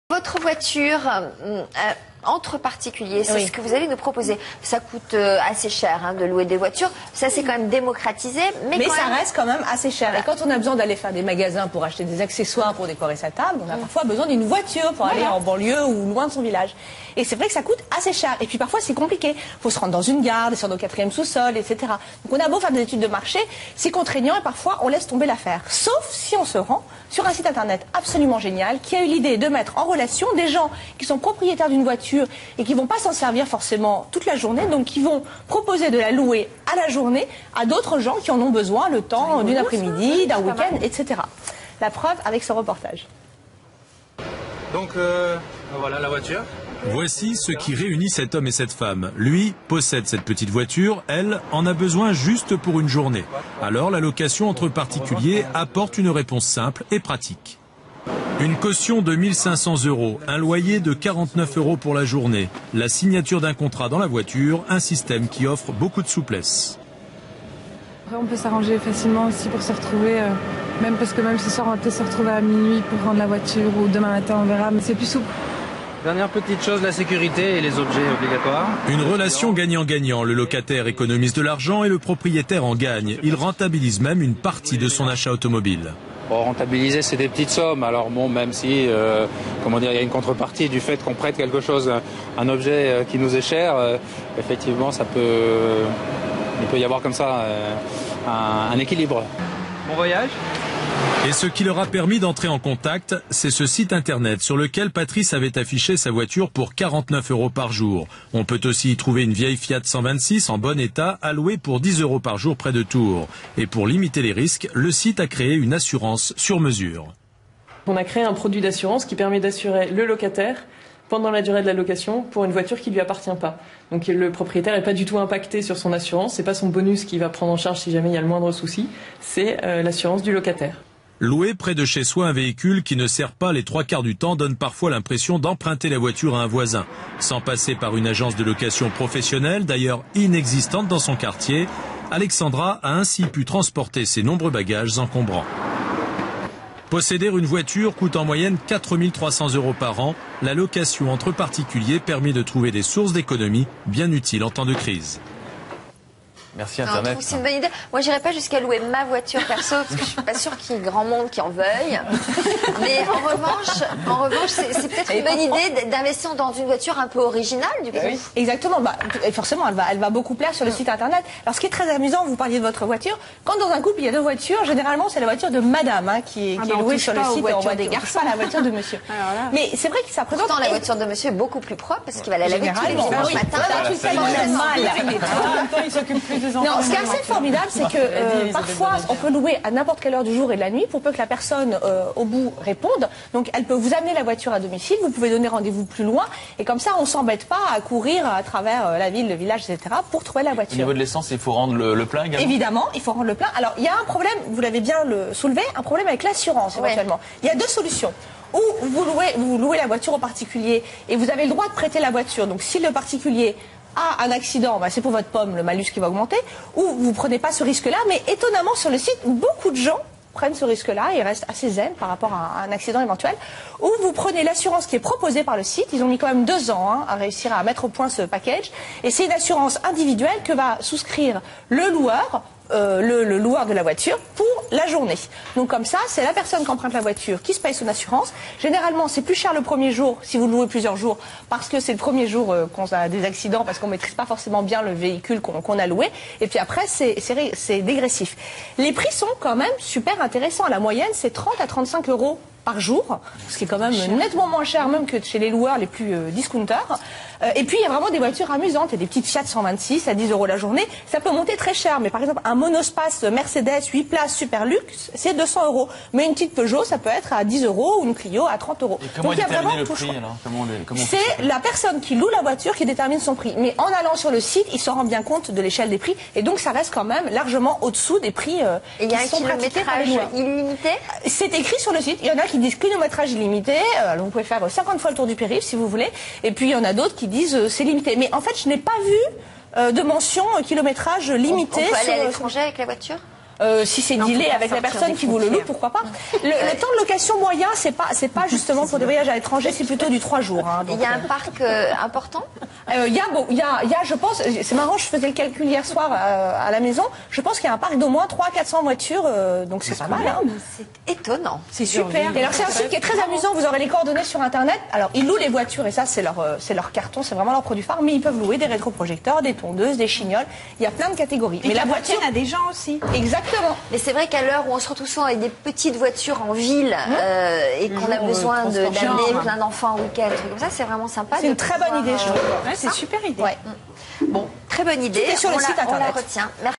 Votre voiture, entre particuliers, c'est ce que vous allez nous proposer. Ça coûte assez cher de louer des voitures. Ça, c'est quand même démocratisé. Mais ça reste quand même assez cher. Et quand on a besoin d'aller faire des magasins pour acheter des accessoires pour décorer sa table, on a parfois besoin d'une voiture pour aller en banlieue ou loin de son village. Et c'est vrai que ça coûte assez cher. Et puis parfois, c'est compliqué. Il faut se rendre dans une gare, descendre au 4e sous-sol, etc. Donc on a beau faire des études de marché, c'est contraignant et parfois on laisse tomber l'affaire. Sauf si on se rend sur un site internet absolument génial qui a eu l'idée de mettre en relation des gens qui sont propriétaires d'une voiture et qui vont pas s'en servir forcément toute la journée, donc qui vont proposer de la louer à la journée à d'autres gens qui en ont besoin le temps d'une après-midi, d'un week-end, etc. La preuve avec ce reportage. Donc voilà la voiture. Voici ce qui réunit cet homme et cette femme. Lui possède cette petite voiture, elle en a besoin juste pour une journée. Alors la location entre particuliers apporte une réponse simple et pratique. Une caution de 1 500 €, un loyer de 49 € pour la journée, la signature d'un contrat dans la voiture, un système qui offre beaucoup de souplesse. Après, on peut s'arranger facilement aussi pour se retrouver, même parce que même ce soir on va peut-être se retrouver à minuit pour rendre la voiture ou demain matin on verra, mais c'est plus souple. Dernière petite chose, la sécurité et les objets obligatoires. Une relation gagnant-gagnant. Le locataire économise de l'argent et le propriétaire en gagne. Il rentabilise même une partie de son achat automobile. Bon, rentabiliser, c'est des petites sommes. Alors bon, même si, comment dire, il y a une contrepartie du fait qu'on prête quelque chose, un objet qui nous est cher, effectivement, il peut y avoir comme ça un équilibre. Bon voyage. Et ce qui leur a permis d'entrer en contact, c'est ce site internet sur lequel Patrice avait affiché sa voiture pour 49 € par jour. On peut aussi y trouver une vieille Fiat 126 en bon état, allouée pour 10 € par jour près de Tours. Et pour limiter les risques, le site a créé une assurance sur mesure. On a créé un produit d'assurance qui permet d'assurer le locataire pendant la durée de la location pour une voiture qui ne lui appartient pas. Donc le propriétaire n'est pas du tout impacté sur son assurance, c'est pas son bonus qui va prendre en charge si jamais il y a le moindre souci, c'est l'assurance du locataire. Louer près de chez soi un véhicule qui ne sert pas les 3/4 du temps donne parfois l'impression d'emprunter la voiture à un voisin. Sans passer par une agence de location professionnelle, d'ailleurs inexistante dans son quartier, Alexandra a ainsi pu transporter ses nombreux bagages encombrants. Posséder une voiture coûte en moyenne 4 300 € par an. La location entre particuliers permet de trouver des sources d'économie bien utiles en temps de crise. Merci Internet. C'est une bonne idée. Moi, j'irai pas jusqu'à louer ma voiture perso parce que je suis pas sûre qu'il y ait grand monde qui en veuille. Mais en revanche, c'est peut-être une bonne idée d'investir dans une voiture un peu originale, du coup. Oui. Exactement. Et forcément, elle va beaucoup plaire sur le site internet. Alors, ce qui est très amusant, vous parliez de votre voiture. Quand dans un couple il y a deux voitures, généralement c'est la voiture de madame qui est louée sur le site. On voit des garçons, pas la voiture de monsieur. Mais c'est vrai que ça présente. Pourtant, la voiture de monsieur est beaucoup plus propre parce qu'il va la laver tous les dimanches matin. Il s'occupe plus des enfants. Non, ce qui est assez formidable, c'est que parfois, on peut louer à n'importe quelle heure du jour et de la nuit pour peu que la personne au bout réponde. Donc, elle peut vous amener la voiture à domicile, vous pouvez donner rendez-vous plus loin, et comme ça, on s'embête pas à courir à travers la ville, le village, etc. pour trouver la voiture. Au niveau de l'essence, il faut rendre le plein également. Évidemment, il faut rendre le plein. Alors, il y a un problème, vous l'avez bien soulevé, un problème avec l'assurance éventuellement. Il y a deux solutions. Ou vous louez la voiture au particulier et vous avez le droit de prêter la voiture. Donc, si le particulier a un accident, c'est pour votre pomme le malus qui va augmenter, ou vous prenez pas ce risque-là, mais étonnamment sur le site, beaucoup de gens prennent ce risque-là et restent assez zen par rapport à un accident éventuel, ou vous prenez l'assurance qui est proposée par le site, ils ont mis quand même 2 ans à réussir à mettre au point ce package, et c'est une assurance individuelle que va souscrire le loueur, le loueur de la voiture pour la journée. Donc comme ça, c'est la personne qui emprunte la voiture qui se paye son assurance. Généralement, c'est plus cher le premier jour si vous louez plusieurs jours parce que c'est le premier jour qu'on a des accidents parce qu'on maîtrise pas forcément bien le véhicule qu'on a loué. Et puis après, c'est dégressif. Les prix sont quand même super intéressants. La moyenne, c'est 30 à 35 € par jour, ce qui est quand même nettement moins cher même que chez les loueurs les plus discounters. Et puis il y a vraiment des voitures amusantes, il y a des petites Fiat 126 à 10 € la journée, ça peut monter très cher, mais par exemple un monospace Mercedes 8 places super luxe, c'est 200 €, mais une petite Peugeot ça peut être à 10 € ou une Clio à 30 €. Et comment est déterminé le prix alors? C'est la personne qui loue la voiture qui détermine son prix, mais en allant sur le site, il se rend bien compte de l'échelle des prix, et donc ça reste quand même largement au-dessous des prix qui sont pratiqués par les loueurs. Illimité? C'est écrit sur le site, il y en a qui disent kilométrage illimité, alors vous pouvez faire 50 fois le tour du périph' si vous voulez, et puis il y en a d'autres qui disent c'est limité. Mais en fait, je n'ai pas vu de mention kilométrage limité. On peut aller à l'étranger avec la voiture? Si c'est dealé avec la personne qui vous le loue, pourquoi pas. Le temps de location moyen, c'est pas justement pour des voyages à l'étranger, c'est plutôt du 3 jours. Hein, il y a un parc important. Il y a, je pense, c'est marrant, je faisais le calcul hier soir à la maison. Je pense qu'il y a un parc d'au moins 300-400 voitures, donc c'est pas mal. Hein. C'est étonnant. C'est super. Et alors c'est un site qui est très amusant. Vous aurez les coordonnées sur Internet. Alors ils louent les voitures et ça c'est leur carton, c'est vraiment leur produit phare. Mais ils peuvent louer des rétroprojecteurs, des tondeuses, des chignoles. Il y a plein de catégories. Mais la voiture a des gens aussi. Exactement. Mais c'est vrai qu'à l'heure où on se retrouve souvent avec des petites voitures en ville et qu'on a besoin d'amener plein d'enfants en week-end, comme ça, c'est vraiment sympa. C'est une très bonne idée, je trouve. C'est une super idée. Bon, très bonne idée. Sur le site Internet. On la retient. Merci.